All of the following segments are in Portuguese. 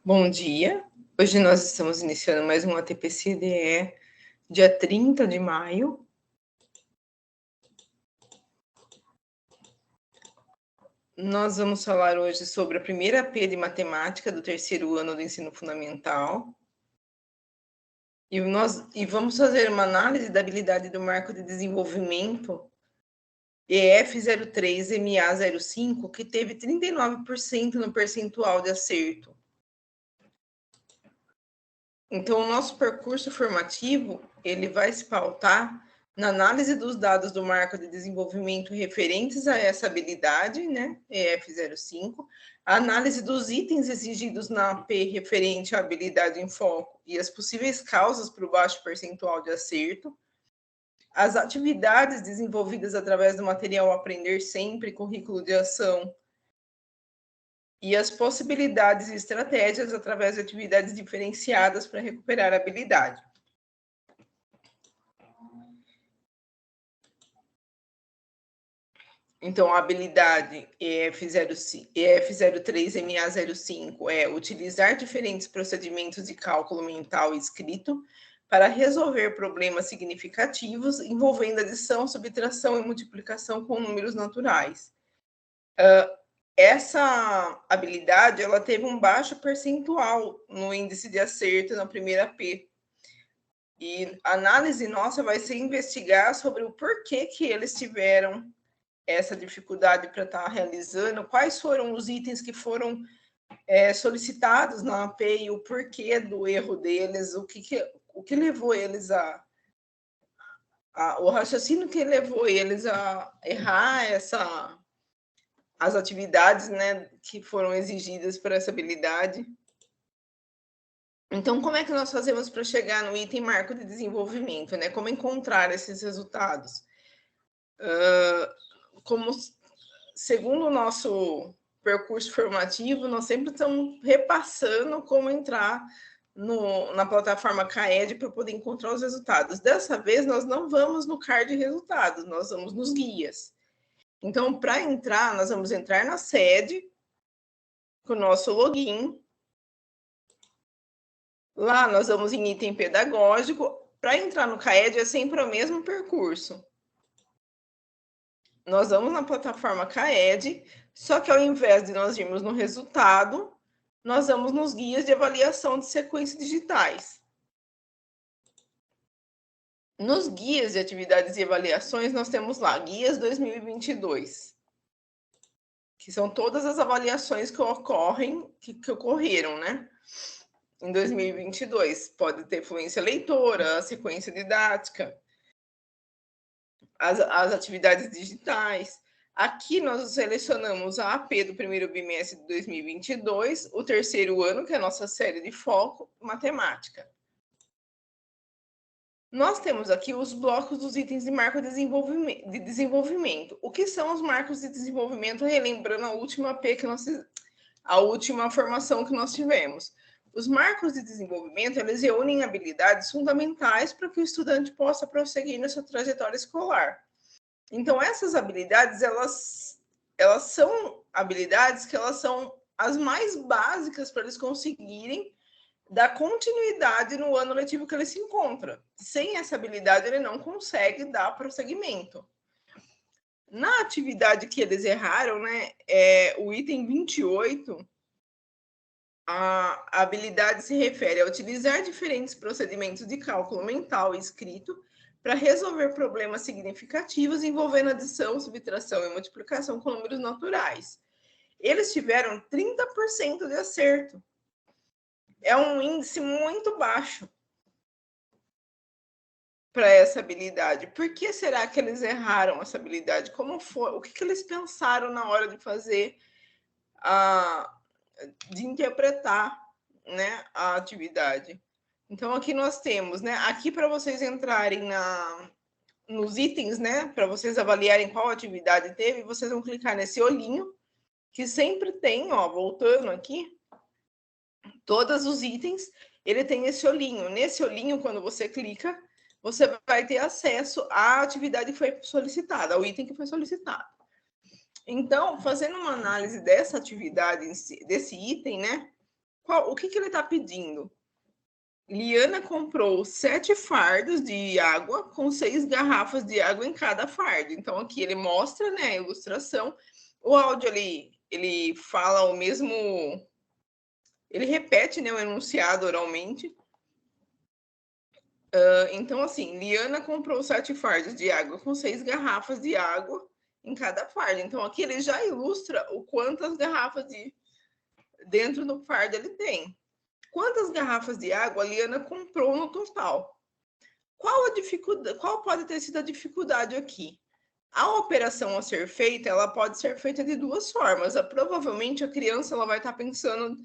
Bom dia. Hoje nós estamos iniciando mais um ATP-CDE, dia 30 de maio. Nós vamos falar hoje sobre a primeira P de matemática do terceiro ano do ensino fundamental. E vamos fazer uma análise da habilidade do marco de desenvolvimento EF03MA05, que teve 39% no percentual de acerto. Então, o nosso percurso formativo, ele vai se pautar na análise dos dados do marco de desenvolvimento referentes a essa habilidade, né, EF05, a análise dos itens exigidos na AP referente à habilidade em foco e as possíveis causas para o baixo percentual de acerto, as atividades desenvolvidas através do material Aprender Sempre, currículo de ação, e as possibilidades e estratégias através de atividades diferenciadas para recuperar a habilidade. Então, a habilidade EF03MA05 é utilizar diferentes procedimentos de cálculo mental e escrito para resolver problemas significativos envolvendo adição, subtração e multiplicação com números naturais. Essa habilidade, ela teve um baixo percentual no índice de acerto na primeira P. E a análise nossa vai ser investigar sobre o porquê que eles tiveram essa dificuldade para estar realizando, quais foram os itens que foram solicitados na AP e o porquê do erro deles, o que levou eles o raciocínio que levou eles a errar as atividades, né, que foram exigidas por essa habilidade. Então, como é que nós fazemos para chegar no item marco de desenvolvimento, né? Como encontrar esses resultados? Segundo o nosso percurso formativo, nós sempre estamos repassando como entrar na plataforma CAED para poder encontrar os resultados. Dessa vez, nós não vamos no card de resultados, nós vamos nos guias. Então, para entrar, nós vamos entrar na sede, com o nosso login. Lá, nós vamos em item pedagógico. Para entrar no CAED, é sempre o mesmo percurso. Nós vamos na plataforma CAED, só que ao invés de nós irmos no resultado, nós vamos nos guias de avaliação de sequências digitais. Nos guias de atividades e avaliações, nós temos lá, Guias 2022, que são todas as avaliações que ocorreram, né? Em 2022. Pode ter fluência leitora, sequência didática, as atividades digitais. Aqui nós selecionamos a AP do primeiro bimestre de 2022, o terceiro ano, que é a nossa série de foco, matemática. Nós temos aqui os blocos dos itens de marco de desenvolvimento. O que são os marcos de desenvolvimento, relembrando a última AP a última formação que nós tivemos. Os marcos de desenvolvimento, eles reúnem habilidades fundamentais para que o estudante possa prosseguir na sua trajetória escolar. Então, essas habilidades, elas são habilidades que elas são as mais básicas para eles conseguirem dar continuidade no ano letivo que ele se encontra. Sem essa habilidade, ele não consegue dar prosseguimento. Na atividade que eles erraram, né, o item 28, a habilidade se refere a utilizar diferentes procedimentos de cálculo mental e escrito para resolver problemas significativos envolvendo adição, subtração e multiplicação com números naturais. Eles tiveram 30% de acerto. É um índice muito baixo para essa habilidade. Por que será que eles erraram essa habilidade? Como foi? O que eles pensaram na hora de fazer de interpretar, né, a atividade? Então, aqui nós temos, né, aqui para vocês entrarem nos itens, né, para vocês avaliarem qual atividade teve, vocês vão clicar nesse olhinho, que sempre tem, ó, voltando aqui, todos os itens, ele tem esse olhinho. Nesse olhinho, quando você clica, você vai ter acesso à atividade que foi solicitada, ao item que foi solicitado. Então, fazendo uma análise dessa atividade, desse item, né? O que ele está pedindo? Liana comprou 7 fardos de água com 6 garrafas de água em cada fardo. Então, aqui ele mostra, né, a ilustração. O áudio, ele fala o mesmo... Ele repete, né, o enunciado oralmente. Então, assim, Liana comprou 7 fardos de água com 6 garrafas de água em cada fardo. Então, aqui ele já ilustra o quantas garrafas dentro do fardo ele tem. Quantas garrafas de água a Liana comprou no total? Qual pode ter sido a dificuldade aqui? A operação a ser feita, ela pode ser feita de duas formas. Provavelmente a criança ela vai estar pensando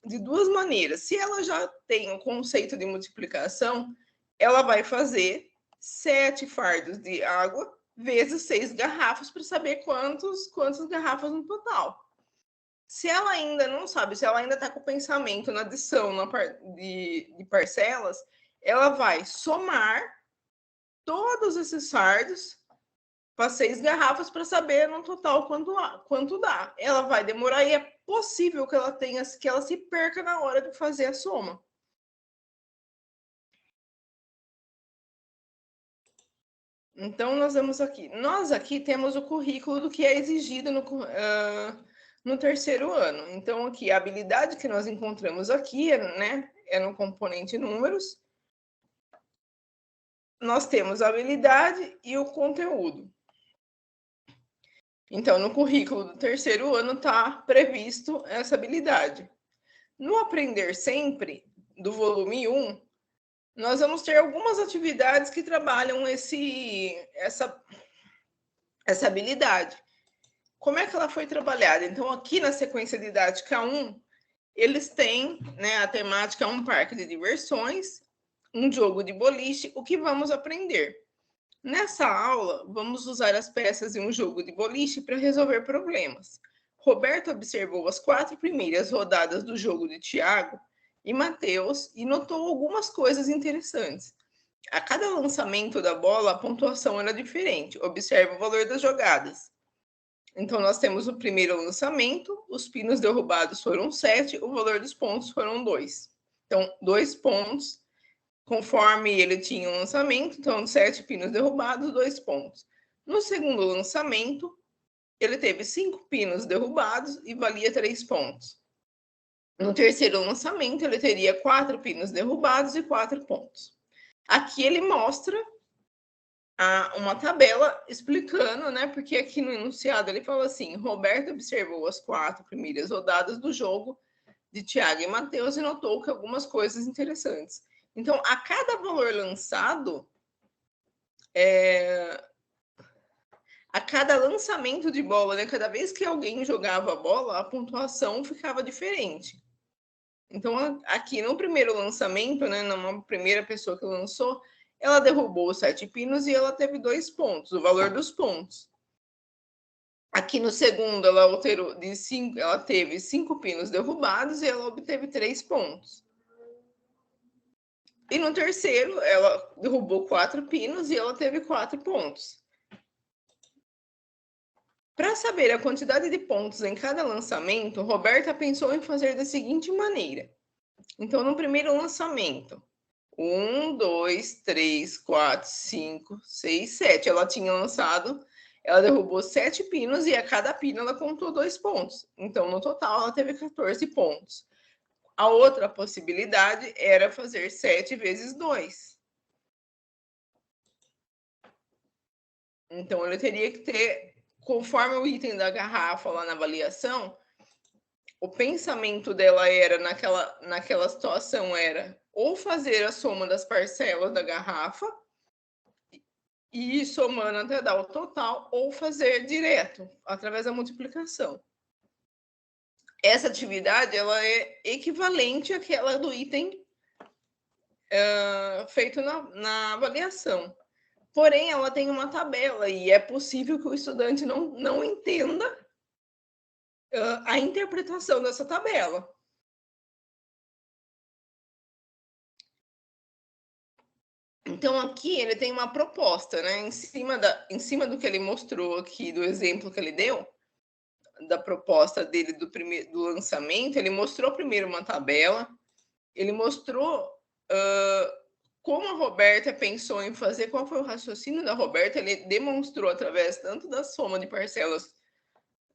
de duas maneiras. Se ela já tem o conceito de multiplicação, ela vai fazer 7 fardos de água vezes 6 garrafas para saber quantas garrafas no total. Se ela ainda não sabe, se ela ainda está com o pensamento na adição de parcelas, ela vai somar todos esses fardos para 6 garrafas para saber no total quanto dá. Ela vai demorar e é possível que ela se perca na hora de fazer a soma. Então, nós aqui temos o currículo do que é exigido no terceiro ano. Então, aqui, a habilidade que nós encontramos aqui, né, é no componente números. Nós temos a habilidade e o conteúdo. Então, no currículo do terceiro ano está previsto essa habilidade. No Aprender Sempre, do volume 1, nós vamos ter algumas atividades que trabalham essa habilidade. Como é que ela foi trabalhada? Então, aqui na sequência didática 1, eles têm, né, a temática um parque de diversões, um jogo de boliche. O que vamos aprender? Nessa aula, vamos usar as peças de um jogo de boliche para resolver problemas. Roberto observou as 4 primeiras rodadas do jogo de Tiago e Matheus e notou algumas coisas interessantes. A cada lançamento da bola, a pontuação era diferente. Observe o valor das jogadas. Então, nós temos o primeiro lançamento, os pinos derrubados foram 7, o valor dos pontos foram 2. Então, 2 pontos, conforme ele tinha um lançamento, então 7 pinos derrubados, 2 pontos. No segundo lançamento, ele teve 5 pinos derrubados e valia 3 pontos. No terceiro lançamento, ele teria 4 pinos derrubados e 4 pontos. Aqui ele mostra uma tabela explicando, né? Porque aqui no enunciado ele fala assim: Roberto observou as 4 primeiras rodadas do jogo de Tiago e Matheus e notou que algumas coisas interessantes. Então, a cada valor lançado, a cada lançamento de bola, né? Cada vez que alguém jogava a bola, a pontuação ficava diferente. Então, aqui no primeiro lançamento, né? Numa primeira pessoa que lançou, ela derrubou os 7 pinos e ela teve 2 pontos, o valor dos pontos. Aqui no segundo, ela alterou de 5, ela teve 5 pinos derrubados e ela obteve 3 pontos. E no terceiro, ela derrubou 4 pinos e ela teve 4 pontos. Para saber a quantidade de pontos em cada lançamento, Roberta pensou em fazer da seguinte maneira. Então, no primeiro lançamento, 1, 2, 3, 4, 5, 6, 7. Ela tinha lançado, ela derrubou 7 pinos e a cada pino ela contou 2 pontos. Então, no total, ela teve 14 pontos. A outra possibilidade era fazer 7 vezes 2. Então, ele teria que ter, conforme o item da garrafa lá na avaliação, o pensamento dela era, naquela situação, era ou fazer a soma das parcelas da garrafa e ir somando até dar o total, ou fazer direto, através da multiplicação. Essa atividade ela é equivalente àquela do item feito na avaliação. Porém, ela tem uma tabela e é possível que o estudante não entenda a interpretação dessa tabela. Então, aqui ele tem uma proposta, né? Em cima do que ele mostrou aqui, do exemplo que ele deu, da proposta dele do lançamento, ele mostrou primeiro uma tabela, ele mostrou como a Roberta pensou em fazer, qual foi o raciocínio da Roberta, ele demonstrou através tanto da soma de parcelas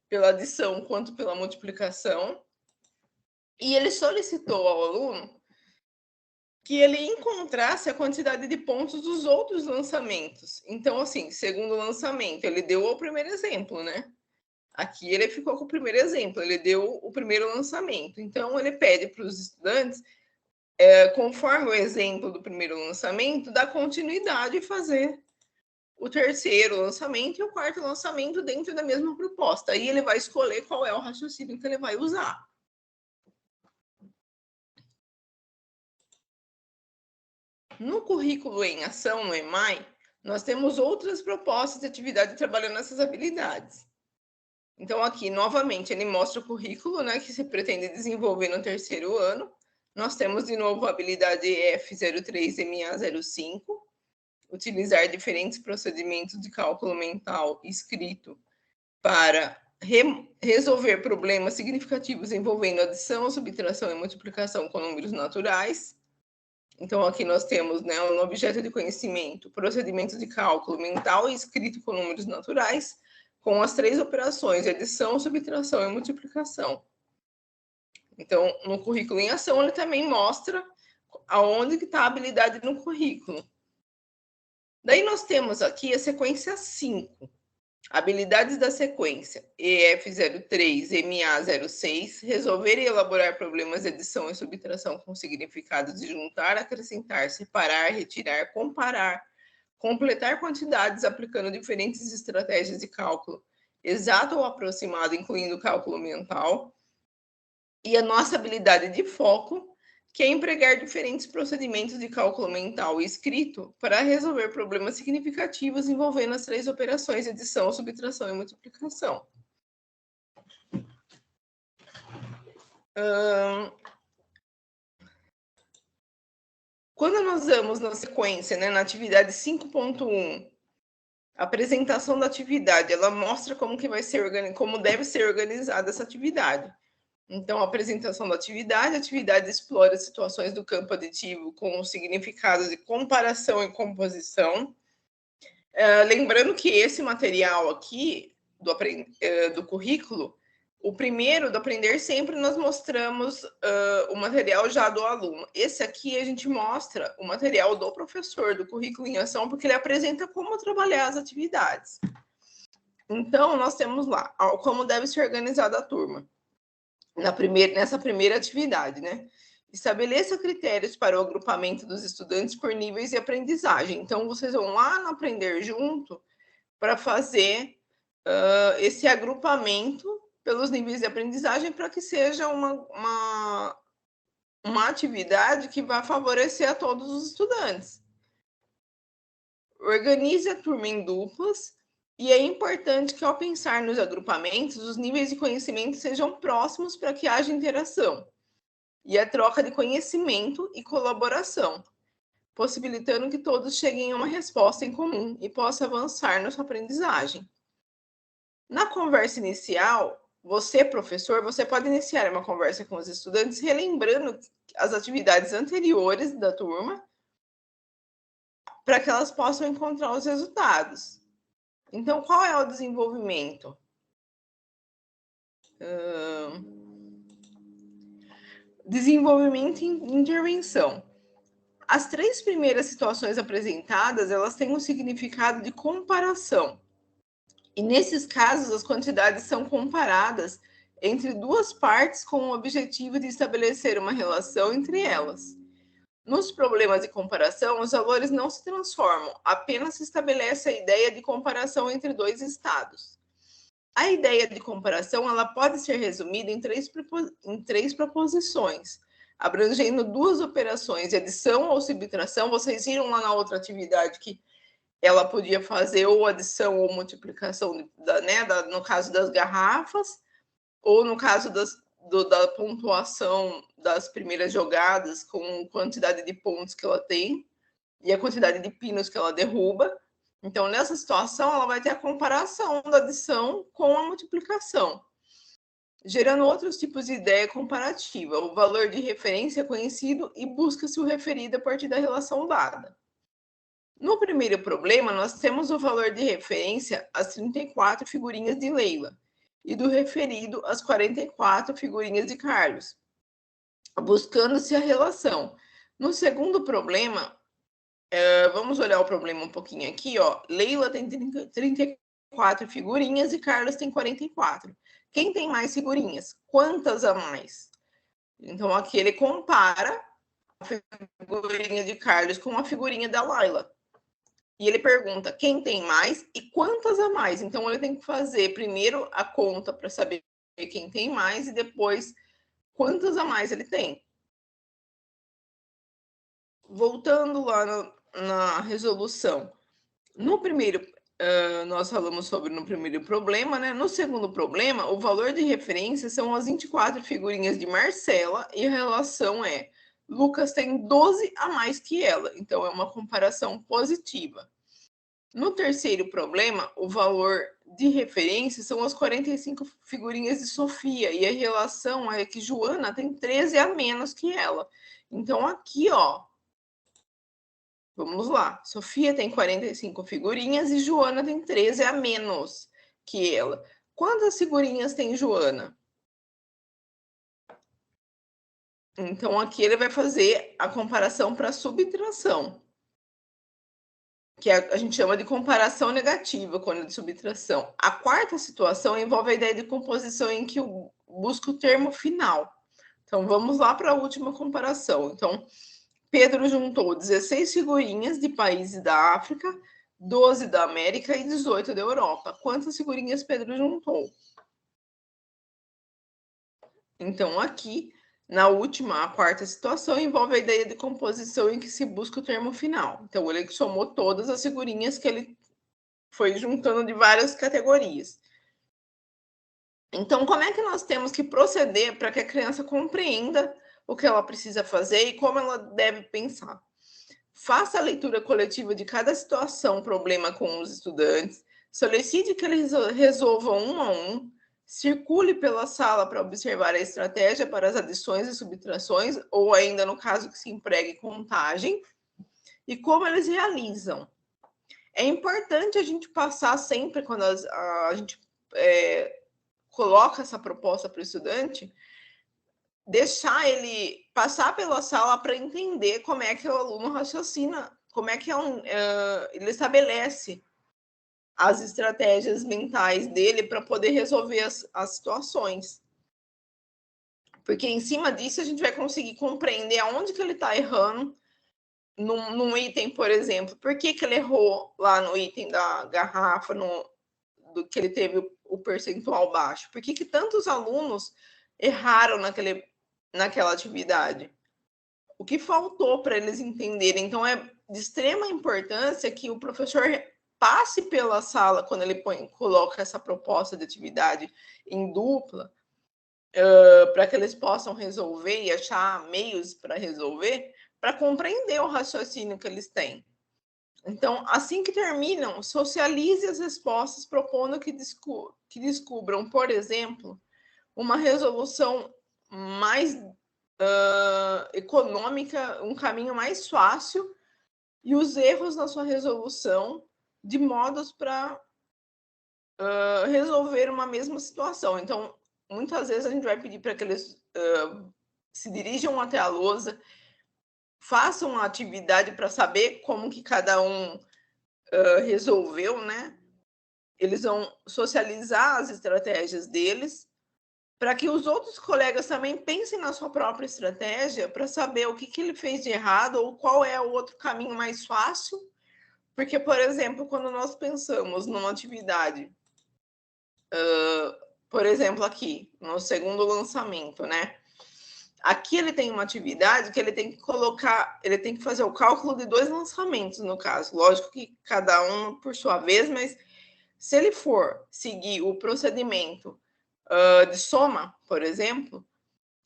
pela adição quanto pela multiplicação, e ele solicitou ao aluno que ele encontrasse a quantidade de pontos dos outros lançamentos. Então, assim, segundo lançamento, ele deu o primeiro exemplo, né? Aqui ele ficou com o primeiro exemplo, ele deu o primeiro lançamento. Então, ele pede para os estudantes, conforme o exemplo do primeiro lançamento, dar continuidade e fazer o terceiro lançamento e o quarto lançamento dentro da mesma proposta. Aí ele vai escolher qual é o raciocínio que ele vai usar. No currículo em ação, no EMAI, nós temos outras propostas de atividade trabalhando essas habilidades. Então, aqui, novamente, ele mostra o currículo, né, que se pretende desenvolver no terceiro ano. Nós temos, de novo, a habilidade F03MA05, utilizar diferentes procedimentos de cálculo mental escrito para resolver problemas significativos envolvendo adição, subtração e multiplicação com números naturais. Então, aqui nós temos, né, um objeto de conhecimento, procedimento de cálculo mental e escrito com números naturais, com as 3 operações, adição, subtração e multiplicação. Então, no currículo em ação, ele também mostra aonde que está a habilidade no currículo. Daí nós temos aqui a sequência 5. Habilidades da sequência EF03, MA06, resolver e elaborar problemas de adição e subtração com significados de juntar, acrescentar, separar, retirar, comparar, completar quantidades aplicando diferentes estratégias de cálculo exato ou aproximado, incluindo cálculo mental. E a nossa habilidade de foco, que é empregar diferentes procedimentos de cálculo mental e escrito para resolver problemas significativos envolvendo as 3 operações de adição, subtração e multiplicação. Quando nós vamos na sequência, né, na atividade 5.1, a apresentação da atividade, ela mostra como que vai ser como deve ser organizada essa atividade. Então, a apresentação da atividade, a atividade explora situações do campo aditivo com significados de comparação e composição. Lembrando que esse material aqui do currículo, o primeiro do Aprender Sempre, nós mostramos o material já do aluno. Esse aqui a gente mostra o material do professor, do currículo em ação, porque ele apresenta como trabalhar as atividades. Então, nós temos lá como deve ser organizada a turma. Nessa primeira atividade, né? Estabeleça critérios para o agrupamento dos estudantes por níveis de aprendizagem. Então, vocês vão lá no Aprender Junto para fazer esse agrupamento pelos níveis de aprendizagem para que seja uma atividade que vai favorecer a todos os estudantes. Organize a turma em duplas e é importante que, ao pensar nos agrupamentos, os níveis de conhecimento sejam próximos para que haja interação e a troca de conhecimento e colaboração, possibilitando que todos cheguem a uma resposta em comum e possam avançar na sua aprendizagem. Na conversa inicial, você, professor, você pode iniciar uma conversa com os estudantes relembrando as atividades anteriores da turma para que elas possam encontrar os resultados. Então, qual é o desenvolvimento? Desenvolvimento e intervenção. As 3 primeiras situações apresentadas, elas têm um significado de comparação. E nesses casos, as quantidades são comparadas entre 2 partes com o objetivo de estabelecer uma relação entre elas. Nos problemas de comparação, os valores não se transformam, apenas se estabelece a ideia de comparação entre 2 estados. A ideia de comparação ela pode ser resumida em 3 proposições, abrangendo 2 operações de adição ou subtração. Vocês viram lá na outra atividade que ela podia fazer ou adição ou multiplicação, no caso das garrafas, ou no caso da pontuação das primeiras jogadas com quantidade de pontos que ela tem. e a quantidade de pinos que ela derruba. Então, nessa situação, ela vai ter a comparação da adição com a multiplicação, gerando outros tipos de ideia comparativa. O valor de referência é conhecido e busca-se o referido a partir da relação dada. No primeiro problema, nós temos o valor de referência às 34 figurinhas de Leila e do referido às 44 figurinhas de Carlos, buscando-se a relação. No segundo problema, vamos olhar o problema um pouquinho aqui, ó. Leila tem 34 figurinhas e Carlos tem 44. Quem tem mais figurinhas? Quantas a mais? Então, aqui ele compara a figurinha de Carlos com a figurinha da Laila. E ele pergunta quem tem mais e quantas a mais. Então, ele tem que fazer primeiro a conta para saber quem tem mais e depois quantas a mais ele tem. Voltando lá na resolução. No primeiro, nós falamos sobre no primeiro problema, né? No segundo problema, o valor de referência são as 24 figurinhas de Marcela e a relação é Lucas tem 12 a mais que ela. Então, é uma comparação positiva. No terceiro problema, o valor de referência são as 45 figurinhas de Sofia e a relação é que Joana tem 13 a menos que ela. Então, aqui, ó, vamos lá. Sofia tem 45 figurinhas e Joana tem 13 a menos que ela. Quantas figurinhas tem Joana? Então, aqui ele vai fazer a comparação para subtração, que a gente chama de comparação negativa quando é de subtração. A quarta situação envolve a ideia de composição em que busca o termo final. Então, vamos lá para a última comparação. Então, Pedro juntou 16 figurinhas de países da África, 12 da América e 18 da Europa. Quantas figurinhas Pedro juntou? Então, aqui, na última, a quarta situação, envolve a ideia de composição em que se busca o termo final. Então, ele somou todas as figurinhas que ele foi juntando de várias categorias. Então, como é que nós temos que proceder para que a criança compreenda o que ela precisa fazer e como ela deve pensar? Faça a leitura coletiva de cada situação, problema com os estudantes, solicite que eles resolvam um a um, circule pela sala para observar a estratégia para as adições e subtrações, ou ainda no caso que se empregue contagem, e como eles realizam. É importante a gente passar sempre, quando a gente coloca essa proposta para o estudante, deixar ele passar pela sala para entender como é que o aluno raciocina, como é que ele estabelece as estratégias mentais dele para poder resolver as situações. Porque em cima disso a gente vai conseguir compreender aonde que ele está errando num item, por exemplo. Por que ele errou lá no item da garrafa, do que ele teve o percentual baixo? Por que tantos alunos erraram naquela atividade? O que faltou para eles entenderem? Então, é de extrema importância que o professor passe pela sala quando ele coloca essa proposta de atividade em dupla, para que eles possam resolver e achar meios para resolver, para compreender o raciocínio que eles têm. Então, assim que terminam, socialize as respostas, propondo que descubram, por exemplo, uma resolução mais econômica, um caminho mais fácil, e os erros na sua resolução, de modos para resolver uma mesma situação. Então, muitas vezes a gente vai pedir para que eles se dirijam até a lousa, façam a atividade para saber como que cada um resolveu, né? Eles vão socializar as estratégias deles para que os outros colegas também pensem na sua própria estratégia para saber o que ele fez de errado ou qual é o outro caminho mais fácil. Porque, por exemplo, quando nós pensamos numa atividade, por exemplo, aqui, no segundo lançamento, né? Aqui ele tem uma atividade que ele tem que colocar, ele tem que fazer o cálculo de 2 lançamentos, no caso. Lógico que cada um por sua vez, mas se ele for seguir o procedimento de soma, por exemplo,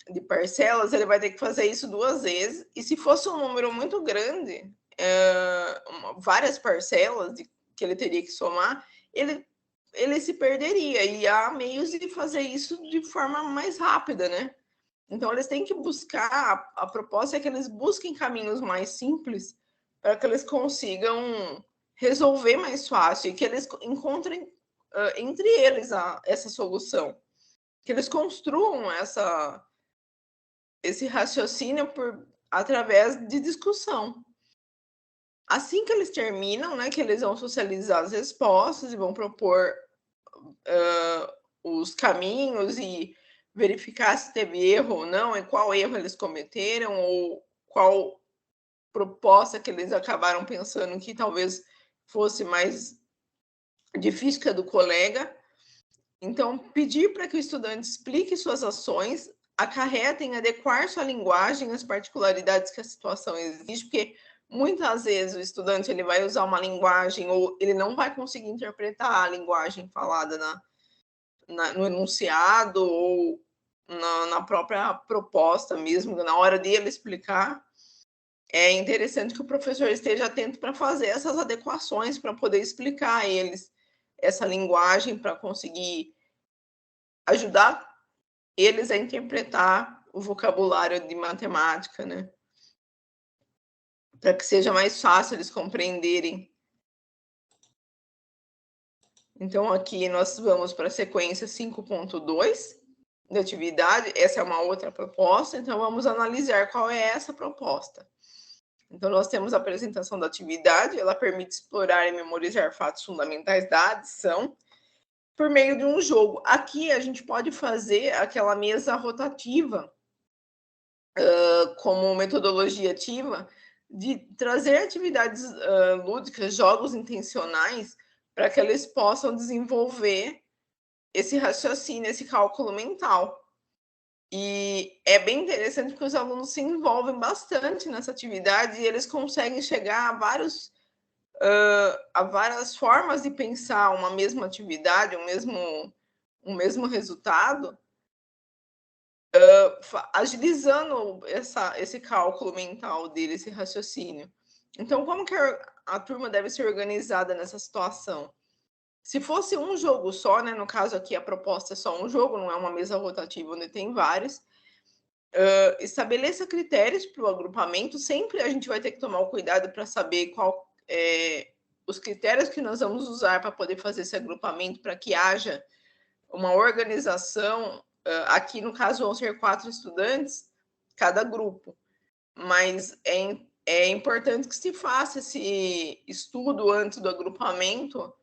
de parcelas, ele vai ter que fazer isso 2 vezes. E se fosse um número muito grande, várias parcelas que ele teria que somar, ele se perderia, e há meios de fazer isso de forma mais rápida, né? Então, eles têm que buscar, a proposta é que eles busquem caminhos mais simples para que eles consigam resolver mais fácil e que eles encontrem entre eles essa solução, que eles construam esse raciocínio através de discussão. Assim que eles terminam, né, que eles vão socializar as respostas e vão propor os caminhos e verificar se teve erro ou não, e qual erro eles cometeram, ou qual proposta que eles acabaram pensando que talvez fosse mais difícil que a do colega. Então, pedir para que o estudante explique suas ações, acarreta em adequar sua linguagem às particularidades que a situação exige, porque muitas vezes o estudante ele vai usar uma linguagem ou ele não vai conseguir interpretar a linguagem falada no enunciado ou na própria proposta mesmo, na hora de ele explicar. É interessante que o professor esteja atento para fazer essas adequações, para poder explicar a eles essa linguagem, para conseguir ajudar eles a interpretar o vocabulário de matemática, né? Para que seja mais fácil eles compreenderem. Então, aqui nós vamos para a sequência 5.2 de atividade. Essa é uma outra proposta, então vamos analisar qual é essa proposta. Então, nós temos a apresentação da atividade, ela permite explorar e memorizar fatos fundamentais da adição por meio de um jogo. Aqui a gente pode fazer aquela mesa rotativa como metodologia ativa, de trazer atividades lúdicas, jogos intencionais, para que eles possam desenvolver esse raciocínio, esse cálculo mental. E é bem interessante que os alunos se envolvem bastante nessa atividade e eles conseguem chegar a várias formas de pensar uma mesma atividade, um mesmo resultado, agilizando esse cálculo mental dele, esse raciocínio. Então, como que a turma deve ser organizada nessa situação? Se fosse um jogo só, né? No caso aqui, a proposta é só um jogo, não é uma mesa rotativa onde tem vários. Estabeleça critérios para o agrupamento. Sempre a gente vai ter que tomar o cuidado para saber qual os critérios que nós vamos usar para poder fazer esse agrupamento, para que haja uma organização. Aqui, no caso, vão ser 4 estudantes, cada grupo. Mas é importante que se faça esse estudo antes do agrupamento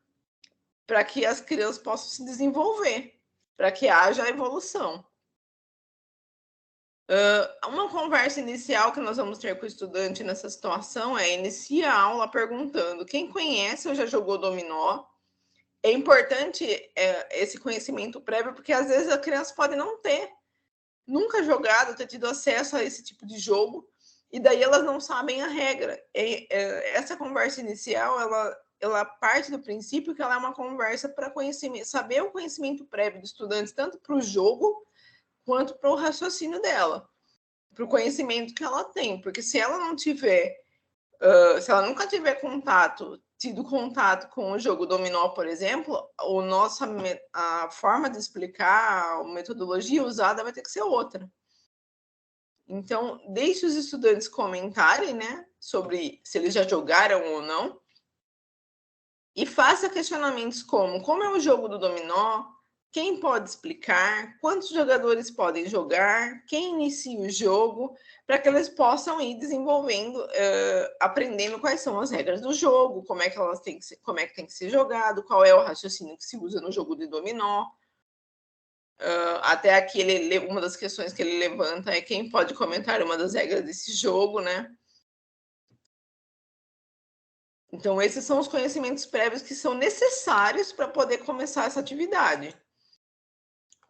para que as crianças possam se desenvolver, para que haja evolução. Uma conversa inicial que nós vamos ter com o estudante nessa situação é inicia a aula perguntando quem conhece ou já jogou dominó. É importante esse conhecimento prévio, porque às vezes a criança pode não ter nunca jogado, ter tido acesso a esse tipo de jogo, e daí elas não sabem a regra. Essa conversa inicial, ela parte do princípio que ela é uma conversa para saber o conhecimento prévio dos estudantes, tanto para o jogo quanto para o raciocínio dela, para o conhecimento que ela tem, porque se ela não tiver, se ela nunca tiver tido contato com o jogo dominó, por exemplo, a forma de explicar, a metodologia usada vai ter que ser outra. Então, deixe os estudantes comentarem, né, sobre se eles já jogaram ou não, e faça questionamentos como é o jogo do dominó, quem pode explicar, quantos jogadores podem jogar, quem inicia o jogo, para que eles possam ir desenvolvendo, aprendendo quais são as regras do jogo, como é que tem que ser jogado, qual é o raciocínio que se usa no jogo de dominó. Até aqui, uma das questões que ele levanta é quem pode comentar uma das regras desse jogo, né? Então, esses são os conhecimentos prévios que são necessários para poder começar essa atividade.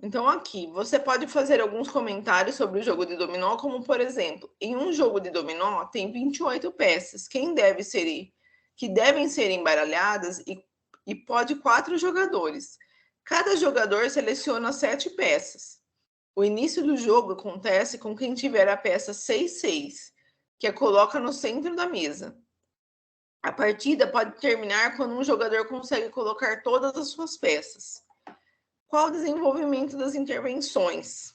Então, aqui, você pode fazer alguns comentários sobre o jogo de dominó, como, por exemplo, em um jogo de dominó tem 28 peças, que devem ser embaralhadas e pode 4 jogadores. Cada jogador seleciona 7 peças. O início do jogo acontece com quem tiver a peça 6-6, que a coloca no centro da mesa. A partida pode terminar quando um jogador consegue colocar todas as suas peças. Qual o desenvolvimento das intervenções?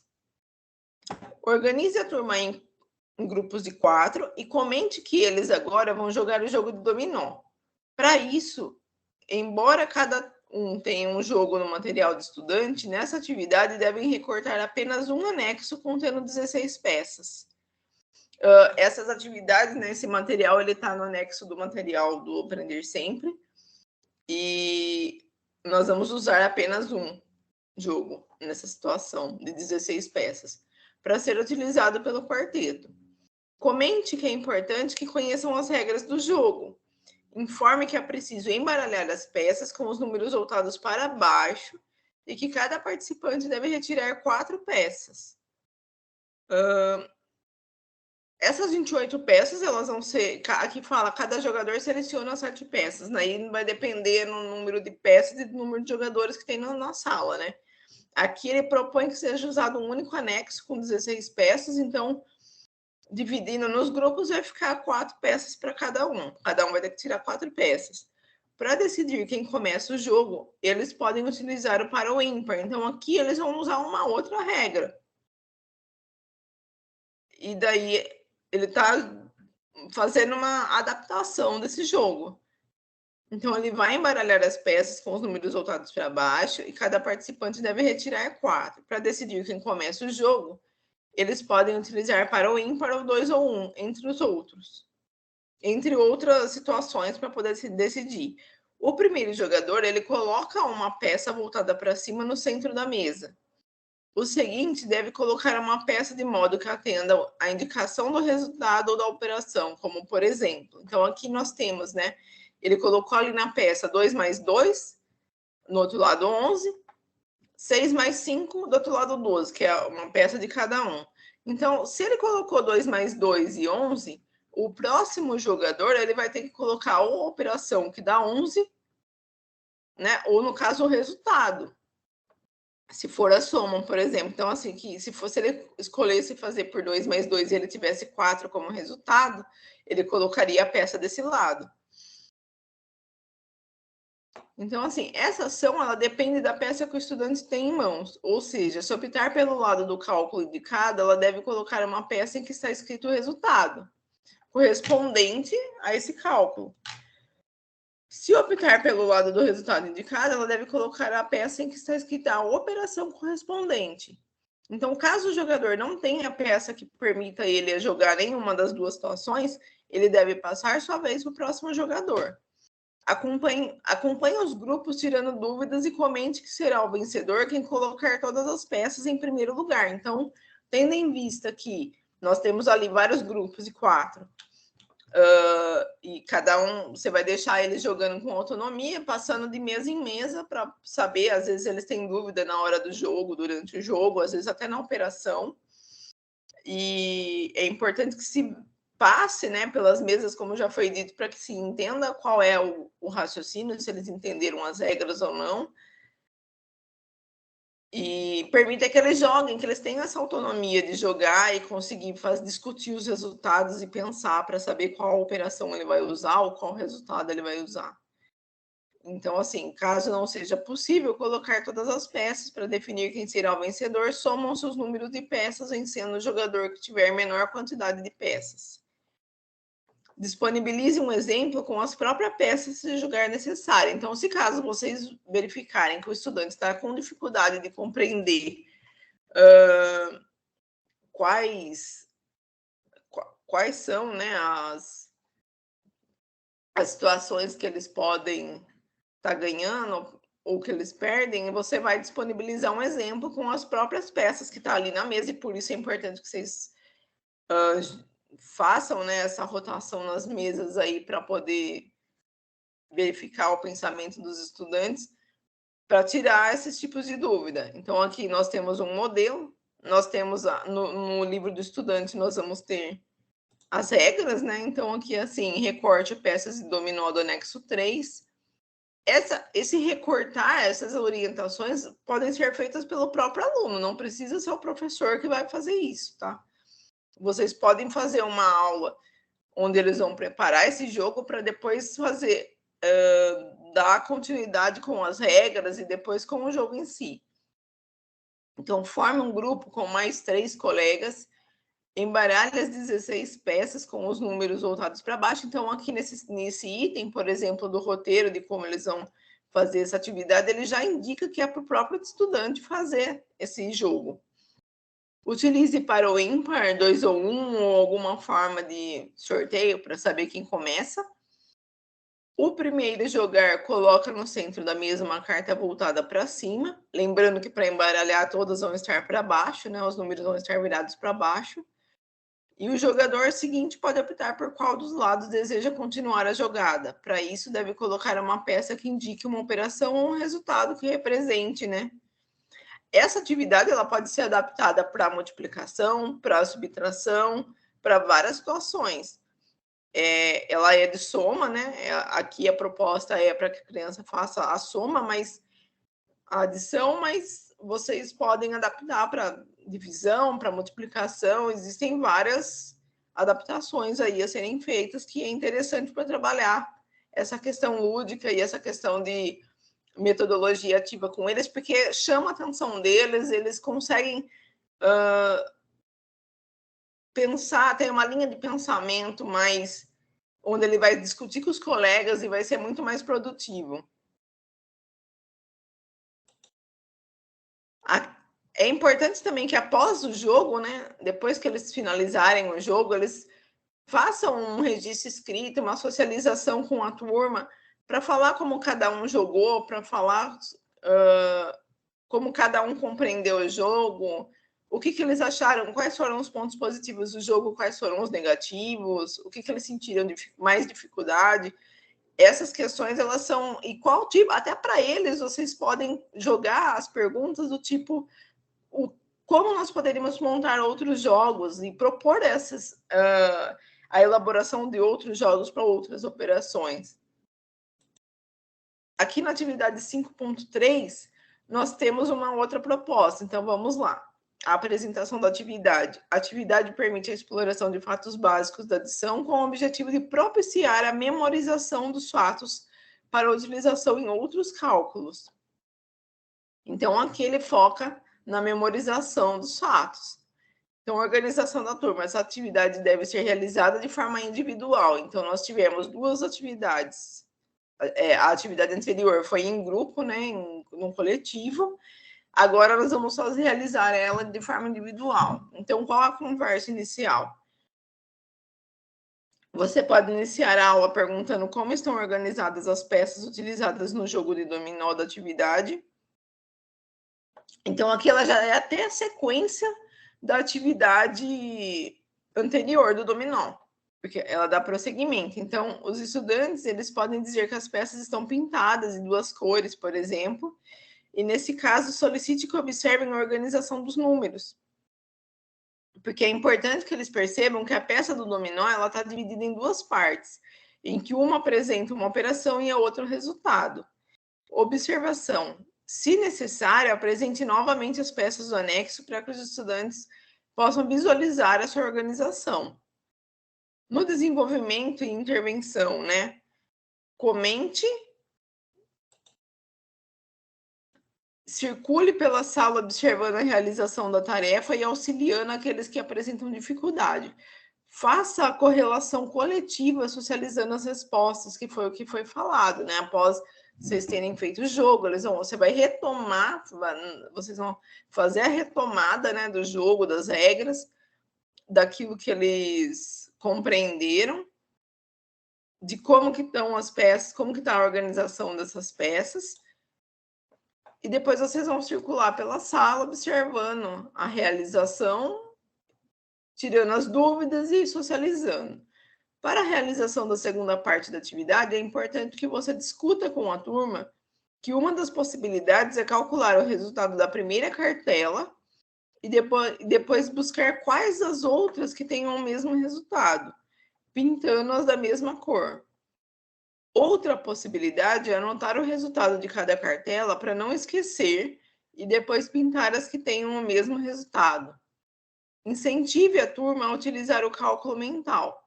Organize a turma em grupos de 4 e comente que eles agora vão jogar o jogo de dominó. Para isso, embora cada um tenha um jogo no material de estudante, nessa atividade devem recortar apenas um anexo contendo 16 peças. Essas atividades, né, esse material, ele está no anexo do material do Aprender Sempre, e nós vamos usar apenas um jogo nessa situação de 16 peças, para ser utilizado pelo quarteto. Comente que é importante que conheçam as regras do jogo. Informe que é preciso embaralhar as peças com os números voltados para baixo e que cada participante deve retirar 4 peças. Essas 28 peças, elas vão ser... Aqui fala, cada jogador seleciona 7 peças. Aí vai depender no número de peças e do número de jogadores que tem na sala, né? Aqui ele propõe que seja usado um único anexo com 16 peças, então, dividindo nos grupos, vai ficar 4 peças para cada um. Cada um vai ter que tirar 4 peças. Para decidir quem começa o jogo, eles podem utilizar o par ou ímpar. Então, aqui eles vão usar uma outra regra. E daí, ele está fazendo uma adaptação desse jogo. Então, ele vai embaralhar as peças com os números voltados para baixo e cada participante deve retirar 4. Para decidir quem começa o jogo, eles podem utilizar par ou ímpar ou 2 ou 1, entre os outros. Entre outras situações para poder se decidir. O primeiro jogador, ele coloca uma peça voltada para cima no centro da mesa. O seguinte deve colocar uma peça de modo que atenda a indicação do resultado ou da operação, como por exemplo. Então, aqui nós temos, né? Ele colocou ali na peça 2 mais 2, no outro lado 11, 6 mais 5, do outro lado 12, que é uma peça de cada um. Então, se ele colocou 2 mais 2 e 11, o próximo jogador ele vai ter que colocar ou a operação que dá 11, né? Ou, no caso, o resultado. Se for a soma, por exemplo. Então, assim, que se fosse ele escolhesse fazer por 2 mais 2 e ele tivesse 4 como resultado, ele colocaria a peça desse lado. Então, assim, essa ação, ela depende da peça que o estudante tem em mãos. Ou seja, se optar pelo lado do cálculo indicado, ela deve colocar uma peça em que está escrito o resultado, correspondente a esse cálculo. Se optar pelo lado do resultado indicado, ela deve colocar a peça em que está escrita a operação correspondente. Então, caso o jogador não tenha a peça que permita ele jogar nenhuma das duas situações, ele deve passar sua vez para o próximo jogador. Acompanhe os grupos tirando dúvidas e comente que será o vencedor quem colocar todas as peças em primeiro lugar. Então, tendo em vista que nós temos ali vários grupos de 4, e cada um, você vai deixar eles jogando com autonomia, passando de mesa em mesa para saber, às vezes eles têm dúvida na hora do jogo, durante o jogo, às vezes até na operação. E é importante que se passe, né, pelas mesas, como já foi dito, para que se entenda qual é o raciocínio, se eles entenderam as regras ou não. E permita que eles joguem, que eles tenham essa autonomia de jogar e conseguir discutir os resultados e pensar para saber qual operação ele vai usar ou qual resultado ele vai usar. Então, assim, caso não seja possível colocar todas as peças para definir quem será o vencedor, somam-se os números de peças, vencendo o jogador que tiver menor quantidade de peças. Disponibilize um exemplo com as próprias peças se julgar necessário. Então, se caso vocês verificarem que o estudante está com dificuldade de compreender quais são, né, as situações que eles podem estar ganhando ou que eles perdem, você vai disponibilizar um exemplo com as próprias peças que está ali na mesa, e por isso é importante que vocês façam, né, essa rotação nas mesas aí para poder verificar o pensamento dos estudantes para tirar esses tipos de dúvida. Então, aqui nós temos um modelo, nós temos no livro do estudante, nós vamos ter as regras, né? Então, aqui, assim, recorte peças de dominó do anexo 3. Esse recortar, essas orientações podem ser feitas pelo próprio aluno, não precisa ser o professor que vai fazer isso, tá? Vocês podem fazer uma aula onde eles vão preparar esse jogo para depois fazer, dar continuidade com as regras e depois com o jogo em si. Então, forme um grupo com mais 3 colegas, embaralhe as 16 peças com os números voltados para baixo. Então, aqui nesse item, por exemplo, do roteiro de como eles vão fazer essa atividade, ele já indica que é para o próprio estudante fazer esse jogo. Utilize para o ímpar, 2 ou 1, ou alguma forma de sorteio para saber quem começa. O primeiro a jogar coloca no centro da mesa uma carta voltada para cima, lembrando que para embaralhar todas vão estar para baixo, né? Os números vão estar virados para baixo. E o jogador seguinte pode optar por qual dos lados deseja continuar a jogada. Para isso, deve colocar uma peça que indique uma operação ou um resultado que represente, né? Essa atividade ela pode ser adaptada para multiplicação, para subtração, para várias situações. Ela é de soma, né? Aqui a proposta é para que a criança faça a soma, mas a adição, mas vocês podem adaptar para divisão, para multiplicação. Existem várias adaptações aí a serem feitas que é interessante para trabalhar essa questão lúdica e essa questão de metodologia ativa com eles, porque chama a atenção deles, eles conseguem pensar, tem uma linha de pensamento mais onde ele vai discutir com os colegas e vai ser muito mais produtivo. É importante também que após o jogo, né, depois que eles finalizarem o jogo, eles façam um registro escrito, uma socialização com a turma, para falar como cada um jogou, para falar como cada um compreendeu o jogo, o que eles acharam, quais foram os pontos positivos do jogo, quais foram os negativos, o que eles sentiram de mais dificuldade. Essas questões, elas são... E qual tipo... Até para eles, vocês podem jogar as perguntas do tipo... como nós poderíamos montar outros jogos e propor a elaboração de outros jogos para outras operações. Aqui na atividade 5.3, nós temos uma outra proposta. Então, vamos lá. A apresentação da atividade. A atividade permite a exploração de fatos básicos da adição com o objetivo de propiciar a memorização dos fatos para utilização em outros cálculos. Então, aqui ele foca na memorização dos fatos. Então, organização da turma. Essa atividade deve ser realizada de forma individual. Então, nós tivemos 2 atividades. A atividade anterior foi em grupo, né, num coletivo. Agora, nós vamos só realizar ela de forma individual. Então, qual a conversa inicial? Você pode iniciar a aula perguntando como estão organizadas as peças utilizadas no jogo de dominó da atividade. Então, aqui ela já é até a sequência da atividade anterior do dominó, porque ela dá prosseguimento. Então, os estudantes, eles podem dizer que as peças estão pintadas em 2 cores, por exemplo, e nesse caso, solicite que observem a organização dos números, porque é importante que eles percebam que a peça do dominó ela está dividida em 2 partes, em que uma apresenta uma operação e a outra o resultado. Observação. Se necessário, apresente novamente as peças do anexo para que os estudantes possam visualizar essa organização. No desenvolvimento e intervenção, né? Comente, circule pela sala observando a realização da tarefa e auxiliando aqueles que apresentam dificuldade. Faça a correlação coletiva, socializando as respostas, que foi o que foi falado, né? Após vocês terem feito o jogo, você vai retomar, vocês vão fazer a retomada, né, do jogo, das regras, daquilo que eles compreenderam, de como que estão as peças, como que está a organização dessas peças, e depois vocês vão circular pela sala, observando a realização, tirando as dúvidas e socializando. Para a realização da segunda parte da atividade, é importante que você discuta com a turma que uma das possibilidades é calcular o resultado da primeira cartela e depois buscar quais as outras que tenham o mesmo resultado, pintando-as da mesma cor. Outra possibilidade é anotar o resultado de cada cartela para não esquecer e depois pintar as que tenham o mesmo resultado. Incentive a turma a utilizar o cálculo mental.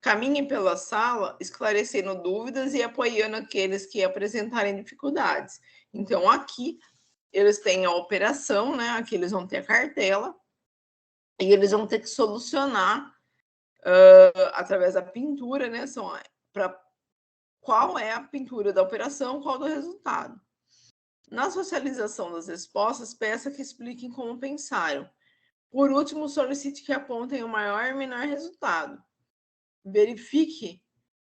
Caminhe pela sala, esclarecendo dúvidas e apoiando aqueles que apresentarem dificuldades. Então, aqui, eles têm a operação, né? Aqui eles vão ter a cartela e eles vão ter que solucionar através da pintura, né? Para qual é a pintura da operação, qual do resultado. Na socialização das respostas, peça que expliquem como pensaram. Por último, solicite que apontem o maior e menor resultado. Verifique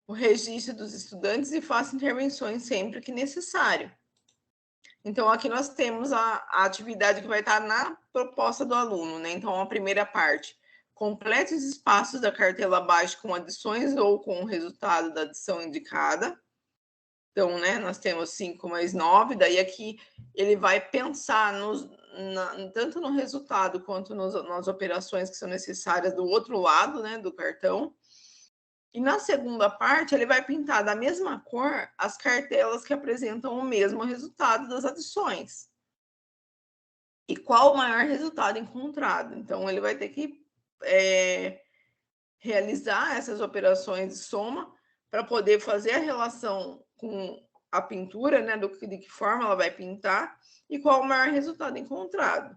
o registro dos estudantes e faça intervenções sempre que necessário. Então, aqui nós temos a atividade que vai estar na proposta do aluno, né? Então, a primeira parte, complete os espaços da cartela abaixo com adições ou com o resultado da adição indicada. Então, né, nós temos 5 mais 9, daí aqui ele vai pensar tanto no resultado quanto nas operações que são necessárias do outro lado, né, do cartão. E na segunda parte, ele vai pintar da mesma cor as cartelas que apresentam o mesmo resultado das adições. E qual o maior resultado encontrado? Então, ele vai ter que realizar essas operações de soma para poder fazer a relação com a pintura, né, de que forma ela vai pintar e qual o maior resultado encontrado.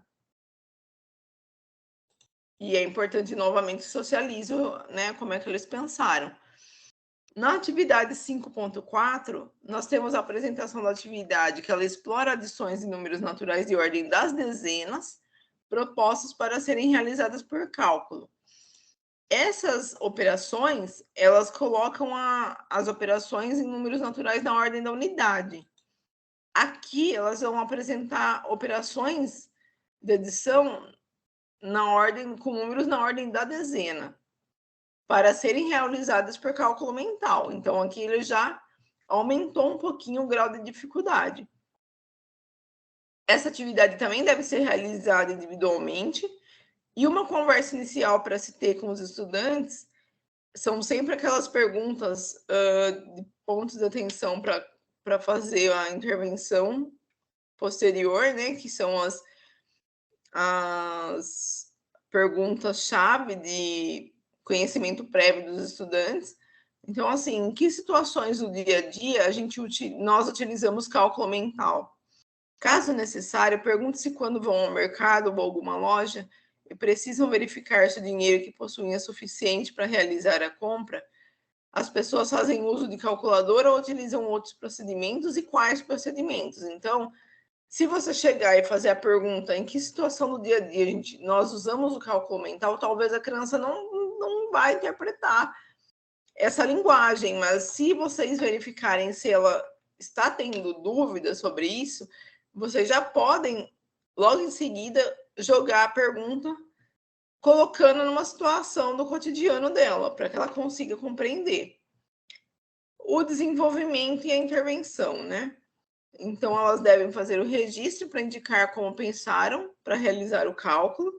E é importante, novamente, socialize, né, como é que eles pensaram. Na atividade 5.4, nós temos a apresentação da atividade que ela explora adições de números naturais de ordem das dezenas propostos para serem realizadas por cálculo. Essas operações, elas colocam as operações em números naturais na ordem da unidade. Aqui, elas vão apresentar operações de adição com números na ordem da dezena, para serem realizadas por cálculo mental. Então, aqui ele já aumentou um pouquinho o grau de dificuldade. Essa atividade também deve ser realizada individualmente, e uma conversa inicial para se ter com os estudantes são sempre aquelas perguntas de pontos de atenção para fazer a intervenção posterior, né? Que são as perguntas-chave de conhecimento prévio dos estudantes. Então, assim, em que situações do dia a dia nós utilizamos cálculo mental? Caso necessário, pergunte-se quando vão ao mercado ou alguma loja e precisam verificar se o dinheiro que possuem é suficiente para realizar a compra. As pessoas fazem uso de calculadora ou utilizam outros procedimentos e quais procedimentos? Então, se você chegar e fazer a pergunta em que situação do dia a dia nós usamos o cálculo mental, talvez a criança não vai interpretar essa linguagem, mas se vocês verificarem se ela está tendo dúvidas sobre isso, vocês já podem, logo em seguida, jogar a pergunta, colocando numa situação do cotidiano dela, para que ela consiga compreender. O desenvolvimento e a intervenção, né? Então, elas devem fazer o registro para indicar como pensaram para realizar o cálculo.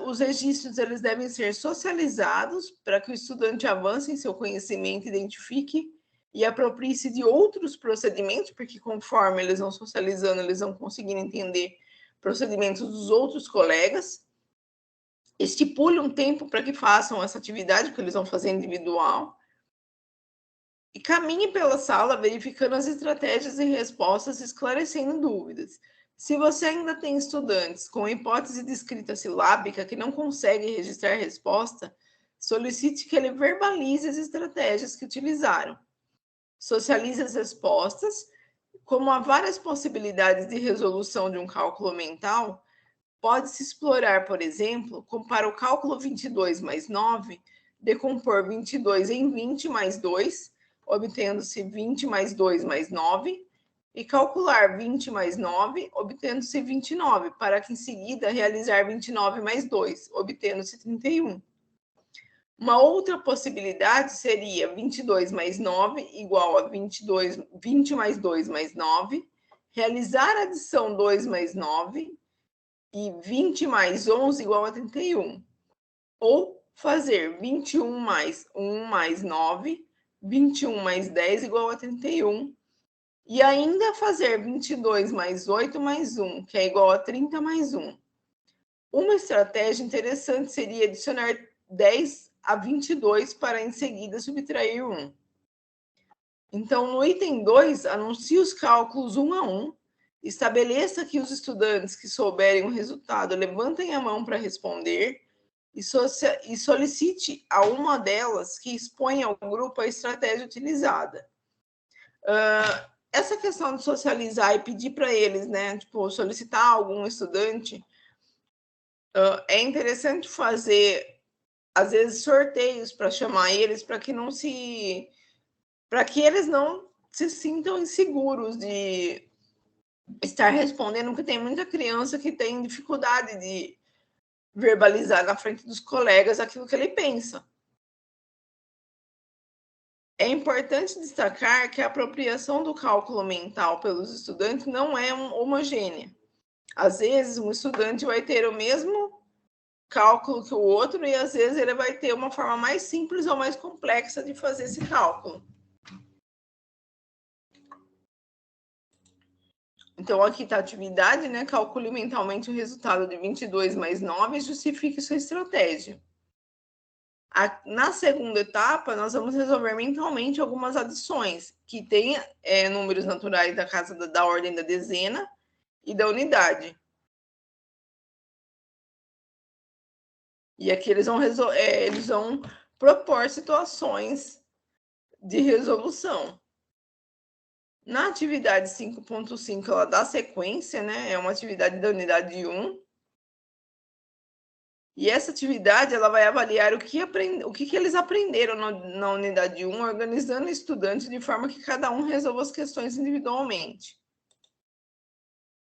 Os registros eles devem ser socializados para que o estudante avance em seu conhecimento, identifique e aproprie-se de outros procedimentos, porque conforme eles vão socializando, eles vão conseguindo entender procedimentos dos outros colegas. Estipule um tempo para que façam essa atividade, porque eles vão fazer individual. E caminhe pela sala verificando as estratégias e respostas, esclarecendo dúvidas. Se você ainda tem estudantes com hipótese de escrita silábica que não conseguem registrar resposta, solicite que ele verbalize as estratégias que utilizaram. Socialize as respostas. Como há várias possibilidades de resolução de um cálculo mental, pode-se explorar, por exemplo, para o cálculo 22 mais 9, decompor 22 em 20 mais 2, obtendo-se 20 mais 2 mais 9, e calcular 20 mais 9, obtendo-se 29, para que em seguida realizar 29 mais 2, obtendo-se 31. Uma outra possibilidade seria 22 mais 9 igual a 20 mais 2 mais 9, realizar a adição 2 mais 9 e 20 mais 11 igual a 31. Ou fazer 21 mais 1 mais 9, 21 mais 10 igual a 31. E ainda fazer 22 mais 8 mais 1, que é igual a 30 mais 1. Uma estratégia interessante seria adicionar 10 a 22 para em seguida subtrair 1. Então, no item 2, anuncie os cálculos 1 a 1, estabeleça que os estudantes que souberem o resultado levantem a mão para responder e solicite a uma delas que exponha ao grupo a estratégia utilizada. Essa questão de socializar e pedir para eles, né, tipo, solicitar algum estudante, é interessante fazer, às vezes, sorteios para chamar eles, para que eles não se sintam inseguros de estar respondendo, porque tem muita criança que tem dificuldade de verbalizar na frente dos colegas aquilo que ele pensa. É importante destacar que a apropriação do cálculo mental pelos estudantes não é homogênea. Às vezes, um estudante vai ter o mesmo cálculo que o outro e, às vezes, ele vai ter uma forma mais simples ou mais complexa de fazer esse cálculo. Então, aqui está a atividade, né? Calcule mentalmente o resultado de 22 mais 9 e justifique sua estratégia. Na segunda etapa, nós vamos resolver mentalmente algumas adições, que tem números naturais da casa da ordem da dezena e da unidade. E aqui eles vão propor situações de resolução. Na atividade 5.5, ela dá sequência, né? É uma atividade da unidade 1. E essa atividade ela vai avaliar o que eles aprenderam na unidade 1, organizando estudantes de forma que cada um resolva as questões individualmente.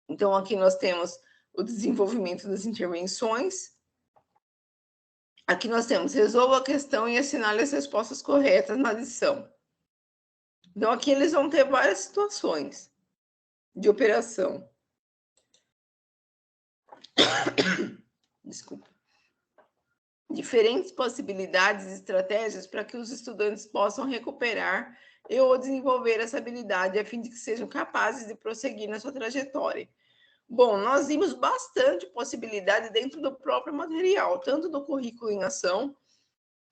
Então, aqui nós temos o desenvolvimento das intervenções. Aqui nós temos resolva a questão e assinale as respostas corretas na lição. Então, aqui eles vão ter várias situações de operação. Desculpa. Diferentes possibilidades e estratégias para que os estudantes possam recuperar ou desenvolver essa habilidade a fim de que sejam capazes de prosseguir na sua trajetória. Bom, nós vimos bastante possibilidade dentro do próprio material, tanto do currículo em ação,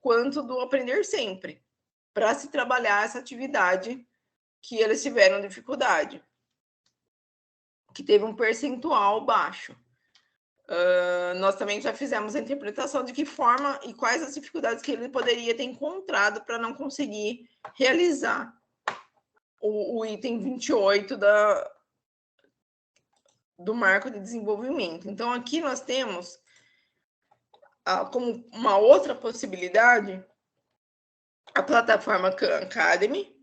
quanto do aprender sempre, para se trabalhar essa atividade que eles tiveram dificuldade, que teve um percentual baixo. Nós também já fizemos a interpretação de que forma e quais as dificuldades que ele poderia ter encontrado para não conseguir realizar o item 28 do marco de desenvolvimento. Então, aqui nós temos como uma outra possibilidade a plataforma Khan Academy.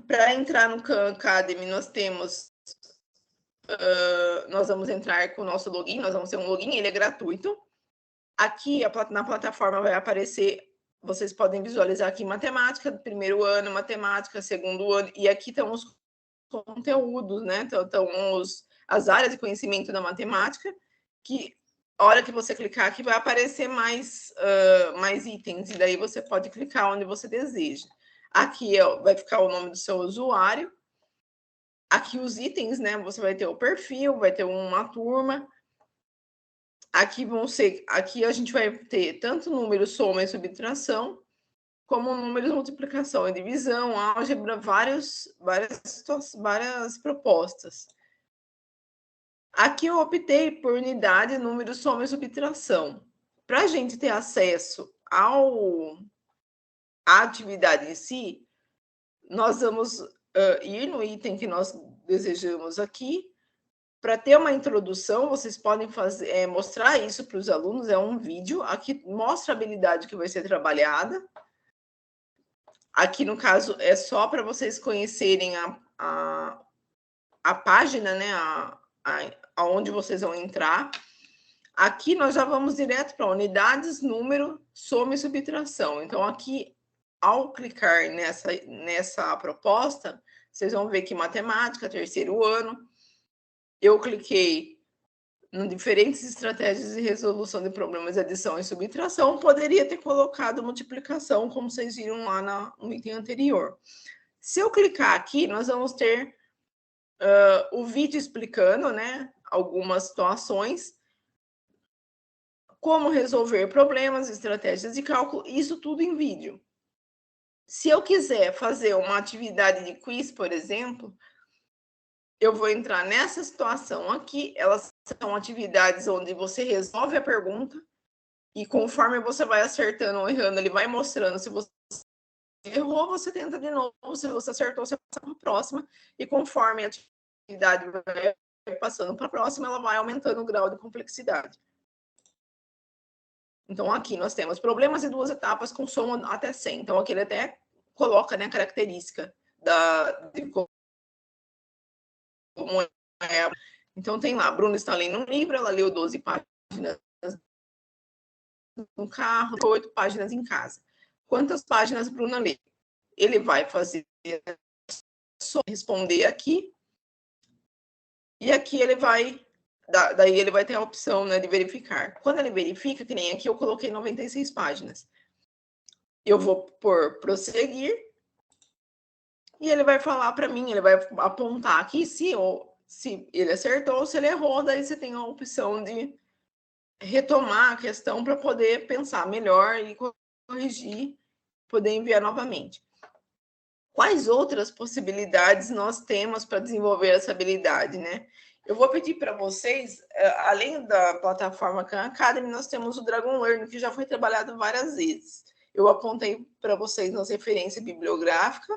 Para entrar no Khan Academy, nós vamos entrar com o nosso login, nós vamos ter um login, ele é gratuito. Aqui na plataforma vai aparecer, vocês podem visualizar aqui matemática do primeiro ano, matemática segundo ano, e aqui estão os conteúdos, né? Então, as áreas de conhecimento da matemática, que a hora que você clicar aqui vai aparecer mais itens, e daí você pode clicar onde você deseja. Aqui vai ficar o nome do seu usuário. Aqui os itens, né? Você vai ter o perfil, vai ter uma turma. Aqui a gente vai ter tanto números, soma e subtração, como números, multiplicação e divisão, álgebra, várias propostas. Aqui eu optei por unidade, número, soma e subtração. Para a gente ter acesso à atividade em si, nós vamos ir no item que nós desejamos aqui. Para ter uma introdução, vocês podem mostrar isso para os alunos, é um vídeo. Aqui mostra a habilidade que vai ser trabalhada. Aqui, no caso, é só para vocês conhecerem a página, né? Aonde vocês vão entrar. Aqui nós já vamos direto para unidades, número, soma e subtração. Então, aqui, ao clicar nessa proposta, vocês vão ver que matemática, terceiro ano. Eu cliquei em diferentes estratégias de resolução de problemas de adição e subtração. Poderia ter colocado multiplicação, como vocês viram lá no item anterior. Se eu clicar aqui, nós vamos ter o vídeo explicando, né, algumas situações. como resolver problemas, estratégias de cálculo, isso tudo em vídeo. Se eu quiser fazer uma atividade de quiz, por exemplo, eu vou entrar nessa situação aqui. Elas são atividades onde você resolve a pergunta e conforme você vai acertando ou errando, ele vai mostrando se você errou, você tenta de novo. Se você acertou, você passa para a próxima. E conforme a atividade vai passando para a próxima, ela vai aumentando o grau de complexidade. Então, aqui nós temos problemas em 2 etapas com soma até 100. Então, aqui ele até coloca, né, a característica de como é. Então, tem lá, a Bruna está lendo um livro, ela leu 12 páginas no carro, 8 páginas em casa. Quantas páginas Bruna lê? Ele vai fazer só responder aqui, e aqui ele vai, daí ele vai ter a opção, né, de verificar. Quando ele verifica, que nem aqui eu coloquei 96 páginas, eu vou por prosseguir, e ele vai falar para mim, ele vai apontar aqui se ele acertou ou se ele errou, daí você tem a opção de retomar a questão para poder pensar melhor e corrigir, poder enviar novamente. Quais outras possibilidades nós temos para desenvolver essa habilidade, né? Eu vou pedir para vocês, além da plataforma Khan Academy, nós temos o Dragon Learn, que já foi trabalhado várias vezes. Eu apontei para vocês nas referências bibliográficas,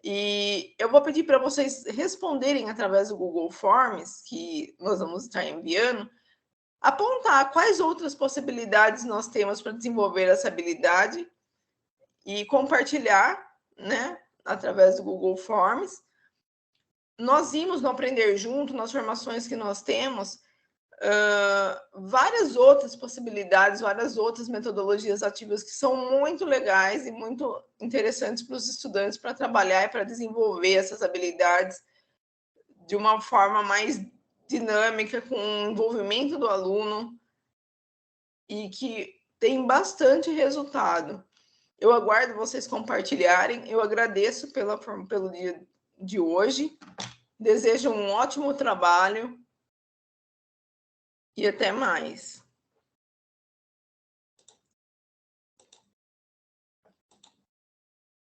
e eu vou pedir para vocês responderem através do Google Forms, que nós vamos estar enviando, apontar quais outras possibilidades nós temos para desenvolver essa habilidade e compartilhar, né, através do Google Forms. Nós vimos no Aprender Junto, nas formações que nós temos, várias outras possibilidades, várias outras metodologias ativas que são muito legais e muito interessantes para os estudantes para trabalhar e para desenvolver essas habilidades de uma forma mais dinâmica, com o envolvimento do aluno e que tem bastante resultado. Eu aguardo vocês compartilharem. Eu agradeço pelo dia de hoje. Desejo um ótimo trabalho e até mais.